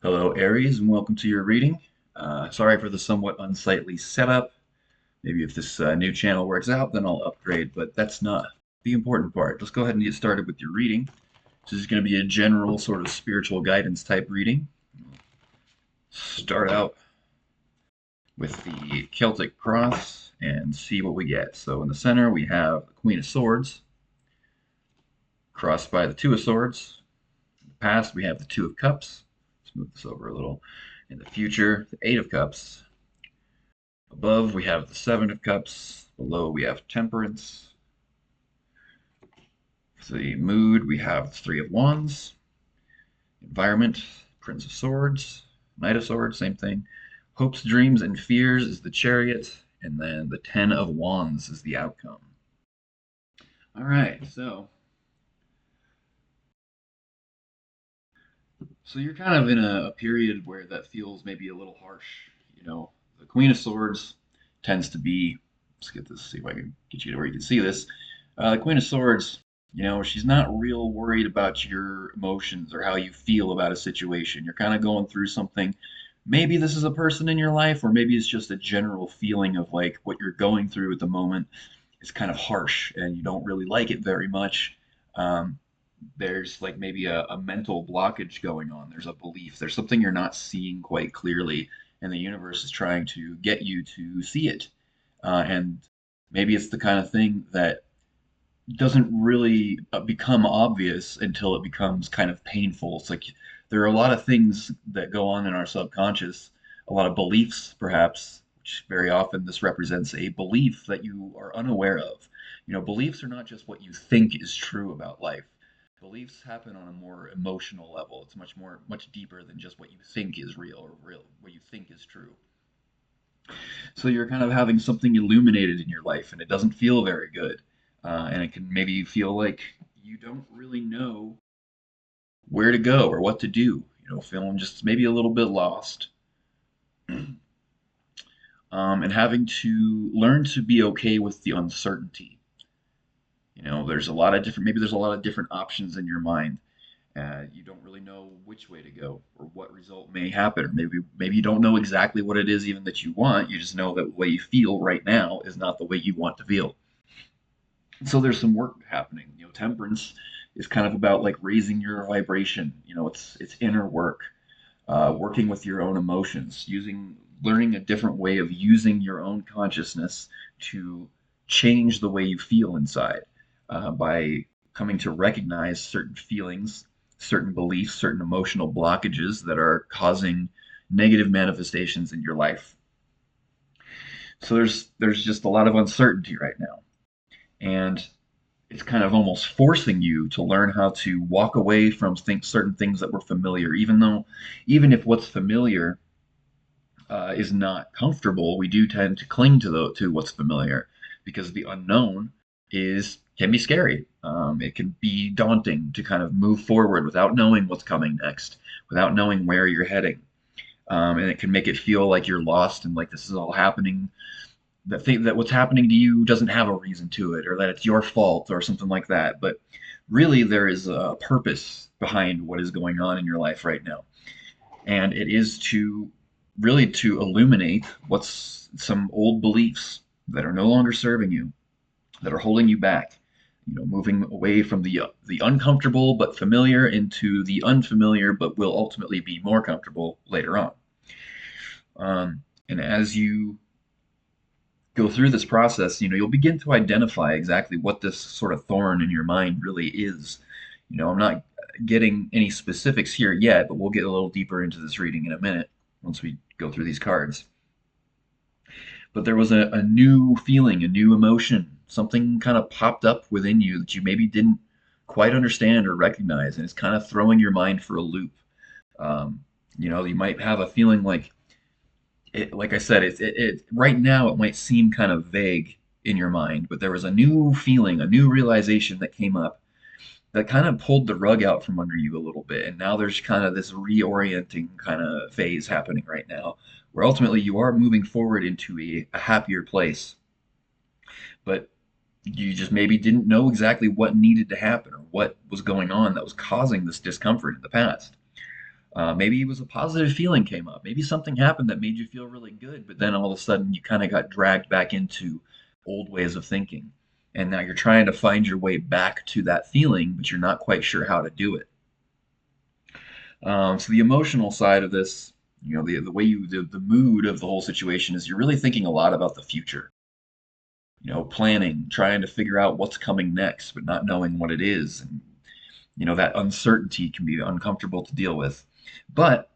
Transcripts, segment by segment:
Hello, Aries, and welcome to your reading. Sorry for the somewhat unsightly setup. Maybe if this new channel works out, then I'll upgrade, but that's not the important part. Let's go ahead and get started with your reading. This is going to be a general sort of spiritual guidance type reading. Start out with the Celtic cross and see what we get. So in the center, we have the Queen of Swords, crossed by the Two of Swords. In the past, we have the Two of Cups. Let's move this over a little. In the future, the Eight of Cups. Above we have the Seven of Cups. Below we have Temperance. For the mood we have the Three of Wands. Environment, Prince of Swords. Knight of Swords, same thing. Hopes, dreams, and fears is the Chariot. And then the Ten of Wands is the outcome. All right, so you're kind of in a period where that feels maybe a little harsh. You know, the Queen of Swords tends to be. Let's get this. See if I can get you to where you can see this. The Queen of Swords. She's not real worried about your emotions or how you feel about a situation. You're kind of going through something. Maybe this is a person in your life, or maybe it's just a general feeling of like what you're going through at the moment is kind of harsh and you don't really like it very much. Um, there's like maybe a mental blockage going on. There's a belief. There's something you're not seeing quite clearly, and the universe is trying to get you to see it. And maybe it's the kind of thing that doesn't really become obvious until it becomes kind of painful. It's like there are a lot of things that go on in our subconscious, a lot of beliefs, perhaps, which very often this represents a belief that you are unaware of. Beliefs are not just what you think is true about life. Beliefs happen on a more emotional level. It's much deeper than just what you think is real or real, what you think is true. So you're kind of having something illuminated in your life, and it doesn't feel very good. And it can maybe feel like you don't really know where to go or what to do. Feeling just maybe a little bit lost. And having to learn to be okay with the uncertainty. There's a lot of different, maybe there's a lot of different options in your mind. You don't really know which way to go or what result may happen, or maybe you don't know exactly what it is even that you want. You just know that the way you feel right now is not the way you want to feel. So there's some work happening. Temperance is kind of about like raising your vibration. It's inner work, working with your own emotions, learning a different way of using your own consciousness to change the way you feel inside, by coming to recognize certain feelings, certain beliefs, certain emotional blockages that are causing negative manifestations in your life. So there's just a lot of uncertainty right now, and it's kind of almost forcing you to learn how to walk away from certain things that were familiar, even if what's familiar is not comfortable. We do tend to cling to what's familiar because the unknown is can be scary. It can be daunting to kind of move forward without knowing what's coming next, without knowing where you're heading, and it can make it feel like you're lost and like this is all happening, that what's happening to you doesn't have a reason to it, or that it's your fault or something like that. But really there is a purpose behind what is going on in your life right now, and it is to illuminate what's some old beliefs that are no longer serving you, that are holding you back. Moving away from the uncomfortable but familiar into the unfamiliar but will ultimately be more comfortable later on. And as you go through this process, you'll begin to identify exactly what this sort of thorn in your mind really is. I'm not getting any specifics here yet, but we'll get a little deeper into this reading in a minute once we go through these cards. But there was a new feeling, a new emotion, something kind of popped up within you that you maybe didn't quite understand or recognize, and it's kind of throwing your mind for a loop. You might have a feeling like like I said, right now it might seem kind of vague in your mind, but there was a new feeling, a new realization that came up that kind of pulled the rug out from under you a little bit. And now there's kind of this reorienting kind of phase happening right now, where ultimately you are moving forward into a happier place. But you just maybe didn't know exactly what needed to happen or what was going on that was causing this discomfort in the past. Maybe it was a positive feeling came up. Maybe something happened that made you feel really good, but then all of a sudden you kind of got dragged back into old ways of thinking. And now you're trying to find your way back to that feeling, but you're not quite sure how to do it. So the emotional side of this, the way the mood of the whole situation is you're really thinking a lot about the future. Planning, trying to figure out what's coming next, but not knowing what it is. And, that uncertainty can be uncomfortable to deal with. But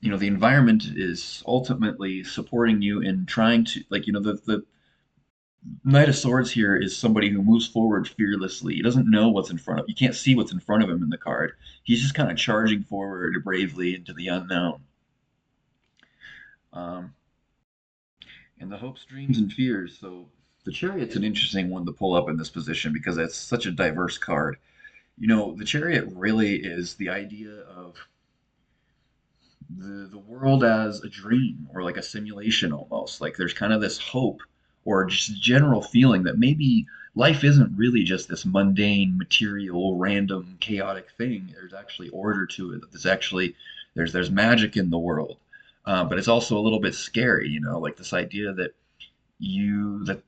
the environment is ultimately supporting you in trying to, like, the Knight of Swords here is somebody who moves forward fearlessly. He doesn't know what's in front of. You can't see what's in front of him in the card. He's just kind of charging forward bravely into the unknown. Um, and the hopes, dreams, and fears. So the Chariot's an interesting one to pull up in this position because it's such a diverse card. The Chariot really is the idea of the world as a dream or like a simulation almost. Like there's kind of this hope or just general feeling that maybe life isn't really just this mundane, material, random, chaotic thing. There's actually order to it. That there's actually there's magic in the world. But it's also a little bit scary, like this idea that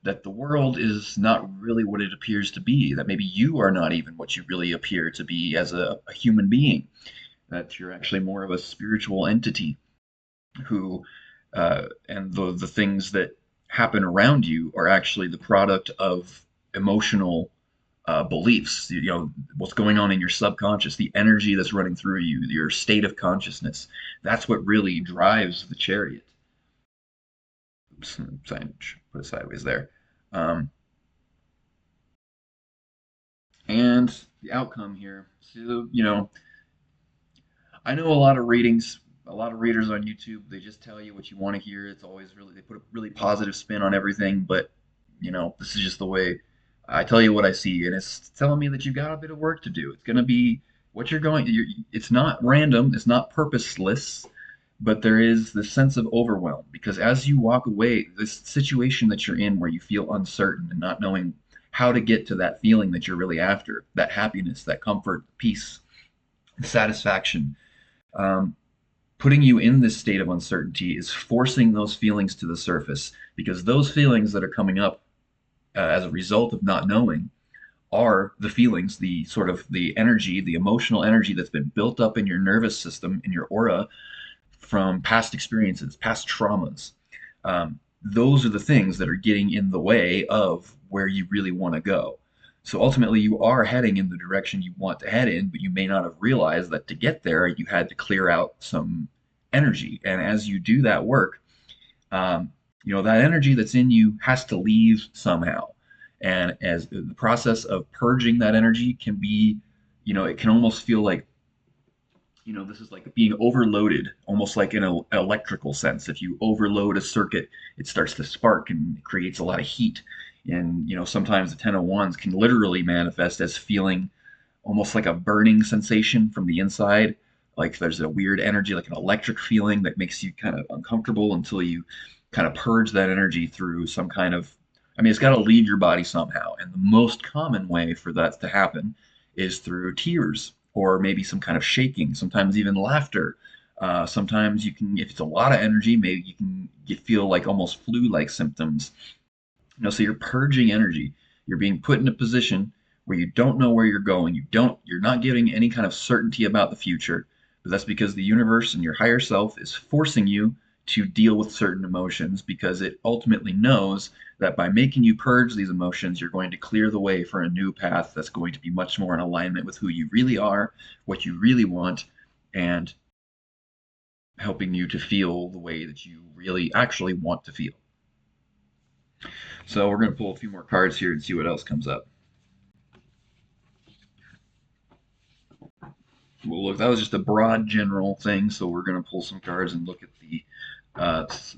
that the world is not really what it appears to be, that maybe you are not even what you really appear to be as a human being, that you're actually more of a spiritual entity who and the things that happen around you are actually the product of emotional beliefs. What's going on in your subconscious, the energy that's running through you, your state of consciousness. That's what really drives the Chariot. Oops, put it sideways there. Um, and the outcome here. So, I know a lot of readings, a lot of readers on YouTube, they just tell you what you want to hear. It's always really, they put a really positive spin on everything, but, this is just the way I tell you what I see, and it's telling me that you've got a bit of work to do. It's going to be what it's not random, it's not purposeless, but there is this sense of overwhelm because as you walk away, this situation that you're in where you feel uncertain and not knowing how to get to that feeling that you're really after, that happiness, that comfort, peace, satisfaction. Um, Putting you in this state of uncertainty is forcing those feelings to the surface because those feelings that are coming up as a result of not knowing are the feelings, the sort of the energy, the emotional energy that's been built up in your nervous system, in your aura from past experiences, past traumas. Those are the things that are getting in the way of where you really want to go. So ultimately, you are heading in the direction you want to head in, but you may not have realized that to get there, you had to clear out some energy. And as you do that work, um, that energy that's in you has to leave somehow. And as the process of purging that energy can be, it can almost feel like this is like being overloaded, almost like in an electrical sense. If you overload a circuit, it starts to spark and it creates a lot of heat. And, sometimes the 10 of Wands can literally manifest as feeling almost like a burning sensation from the inside. Like there's a weird energy, like an electric feeling that makes you kind of uncomfortable until you kind of purge that energy through some kind of, I mean, it's got to leave your body somehow. And the most common way for that to happen is through tears or maybe some kind of shaking, sometimes even laughter. Sometimes you can, if it's a lot of energy, maybe you feel like almost flu-like symptoms. So you're purging energy. You're being put in a position where you don't know where you're going. You're not getting any kind of certainty about the future. But that's because the universe and your higher self is forcing you to deal with certain emotions because it ultimately knows that by making you purge these emotions, you're going to clear the way for a new path that's going to be much more in alignment with who you really are, what you really want, and helping you to feel the way that you really actually want to feel. So we're going to pull a few more cards here and see what else comes up. Well, look, that was just a broad general thing, so we're going to pull some cards and look at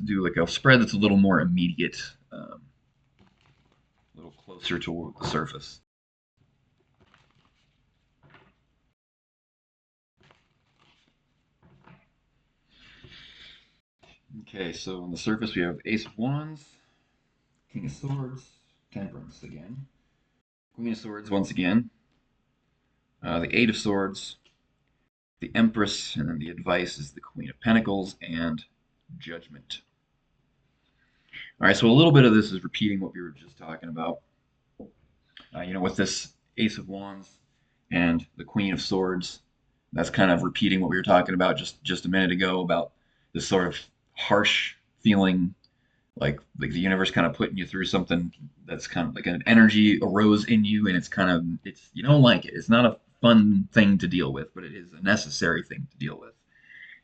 do like a spread that's a little more immediate, a little closer to the surface. Okay, so on the surface we have Ace of Wands, King of Swords, Temperance again, Queen of Swords once again, the Eight of Swords, the Empress, and then the advice is the Queen of Pentacles and Judgment. All right, so a little bit of this is repeating what we were just talking about. With this Ace of Wands and the Queen of Swords, that's kind of repeating what we were talking about just a minute ago about this sort of harsh feeling, like the universe kind of putting you through something that's kind of like an energy arose in you, and it's you don't like it. It's not a fun thing to deal with, but it is a necessary thing to deal with.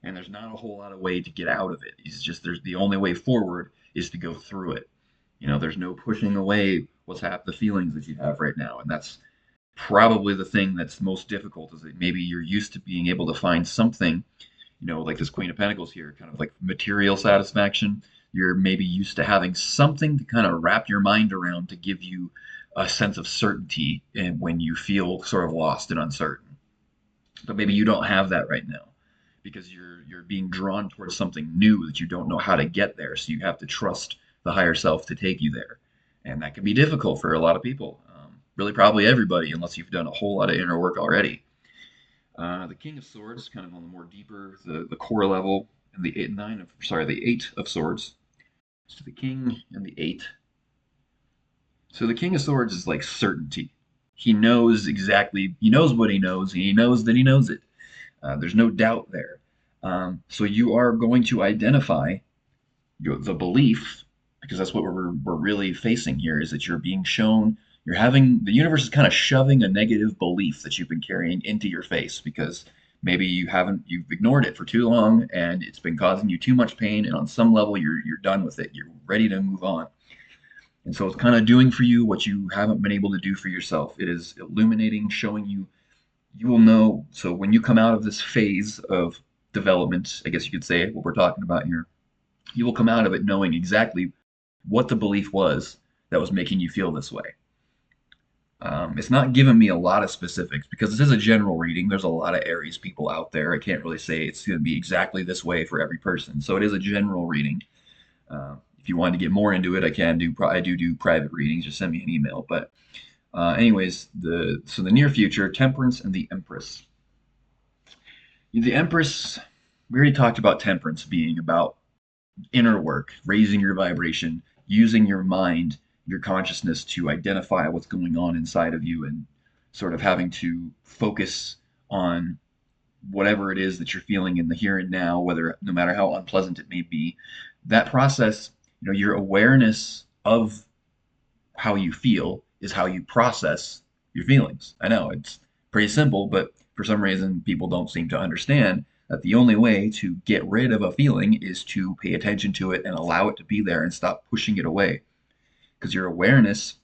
And there's not a whole lot of way to get out of it. It's just there's the only way forward is to go through it. There's no pushing away the feelings that you have right now, and that's probably the thing that's most difficult. Is that maybe you're used to being able to find something, like this Queen of Pentacles here, kind of like material satisfaction. You're maybe used to having something to kind of wrap your mind around to give you a sense of certainty and when you feel sort of lost and uncertain. But maybe you don't have that right now because you're being drawn towards something new that you don't know how to get there. So you have to trust the higher self to take you there, and that can be difficult for a lot of people. Really, probably everybody, unless you've done a whole lot of inner work already. The King of Swords, kind of on the more deeper, the core level, and the Eight of Swords. So the King and the Eight. So the King of Swords is like certainty. He knows what he knows, and he knows that he knows it. There's no doubt there. So you are going to identify the belief, because that's what we're really facing here, is that you're being shown, the universe is kind of shoving a negative belief that you've been carrying into your face because maybe you've ignored it for too long and it's been causing you too much pain, and on some level you're done with it. You're ready to move on. And so it's kind of doing for you what you haven't been able to do for yourself. It is illuminating, showing you will know. So when you come out of this phase of development, I guess you could say what we're talking about here, you will come out of it knowing exactly what the belief was that was making you feel this way. It's not giving me a lot of specifics because this is a general reading. There's a lot of Aries people out there. I can't really say it's going to be exactly this way for every person. So it is a general reading. If you want to get more into it, I do private readings. Just send me an email. But anyways, the near future, Temperance and the Empress. The Empress, we already talked about Temperance being about inner work, raising your vibration, using your mind, your consciousness to identify what's going on inside of you, and sort of having to focus on whatever it is that you're feeling in the here and now, whether no matter how unpleasant it may be. That process, your awareness of how you feel is how you process your feelings. I know it's pretty simple, but for some reason people don't seem to understand that the only way to get rid of a feeling is to pay attention to it and allow it to be there and stop pushing it away. Because your awareness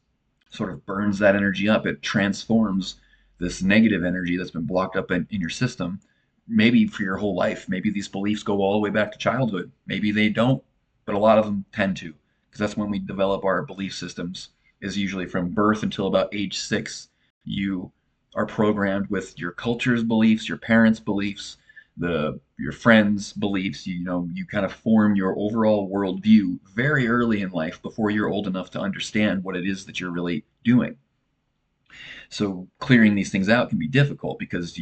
sort of burns that energy up. It transforms this negative energy that's been blocked up in your system, maybe for your whole life. Maybe these beliefs go all the way back to childhood. Maybe they don't, but a lot of them tend to, because that's when we develop our belief systems, is usually from birth until about age 6. You are programmed with your culture's beliefs, your parents' beliefs, your friends' beliefs. You kind of form your overall worldview very early in life before you're old enough to understand what it is that you're really doing. So clearing these things out can be difficult because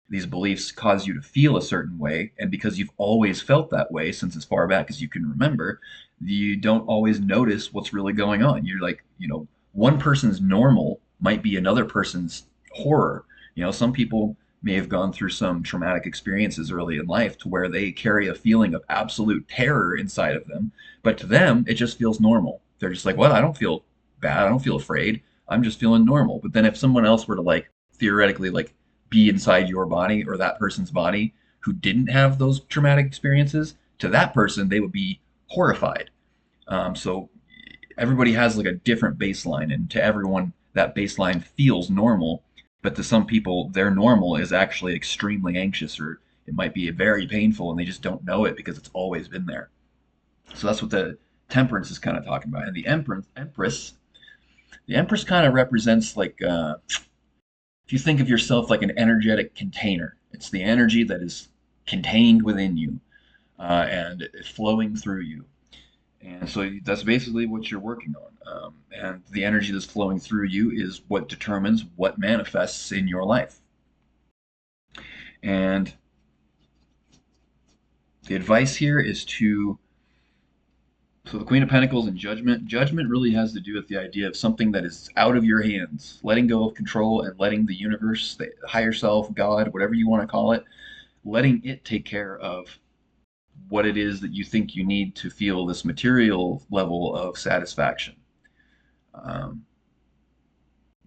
these beliefs cause you to feel a certain way, and because you've always felt that way since as far back as you can remember, you don't always notice what's really going on. You're like, one person's normal might be another person's horror. Some people may have gone through some traumatic experiences early in life to where they carry a feeling of absolute terror inside of them, but to them it just feels normal. They're just like, well, I don't feel bad, I don't feel afraid, I'm just feeling normal. But then if someone else were to like theoretically like be inside your body or that person's body who didn't have those traumatic experiences, to that person they would be horrified. So everybody has like a different baseline, and to everyone that baseline feels normal, but to some people their normal is actually extremely anxious, or it might be very painful and they just don't know it because it's always been there. So that's what the Temperance is kind of talking about. And the Empress kind of represents like, if you think of yourself like an energetic container, it's the energy that is contained within you, and flowing through you. And so that's basically what you're working on. And the energy that's flowing through you is what determines what manifests in your life. And The advice here is to, so the Queen of Pentacles and Judgment. Judgment really has to do with the idea of something that is out of your hands, letting go of control and letting the universe, the higher self, God, whatever you want to call it, letting it take care of what it is that you think you need to feel this material level of satisfaction. Um,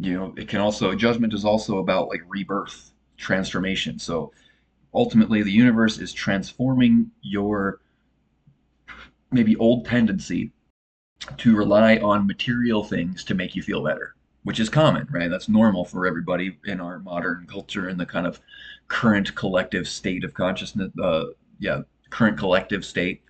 it can also, judgment is also about like rebirth, transformation. So ultimately, the universe is transforming your maybe old tendency to rely on material things to make you feel better, which is common, right? That's normal for everybody in our modern culture and the kind of current collective state of consciousness. Yeah, current collective state.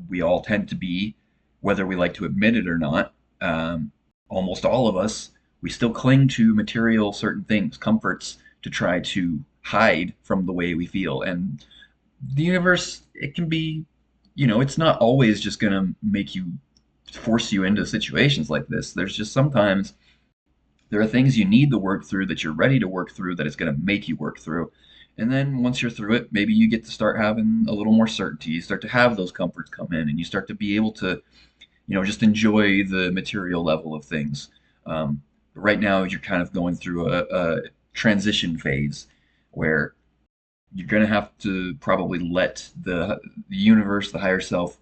We all tend to be, whether we like to admit it or not, um, almost all of us, we still cling to material certain things, comforts, to try to hide from the way we feel. And the universe, it can be, it's not always just going to make you force you into situations like this. There's just sometimes there are things you need to work through that you're ready to work through that it's going to make you work through. And then once you're through it, maybe you get to start having a little more certainty. You start to have those comforts come in and you start to be able to, just enjoy the material level of things. Right now, you're kind of going through a transition phase where you're going to have to probably let the universe, the higher self,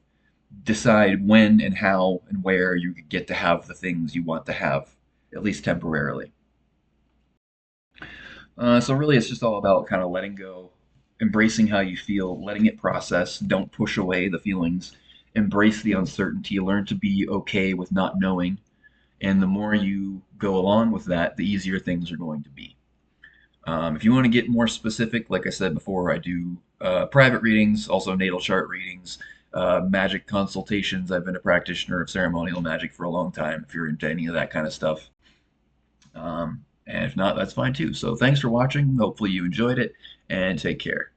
decide when and how and where you get to have the things you want to have, at least temporarily. So really, it's just all about kind of letting go, embracing how you feel, letting it process. Don't push away the feelings. Embrace the uncertainty. Learn to be okay with not knowing. And the more you go along with that, the easier things are going to be. If you want to get more specific, like I said before, I do private readings, also natal chart readings, magic consultations. I've been a practitioner of ceremonial magic for a long time. If you're into any of that kind of stuff, and if not, that's fine too. So thanks for watching. Hopefully you enjoyed it, and take care.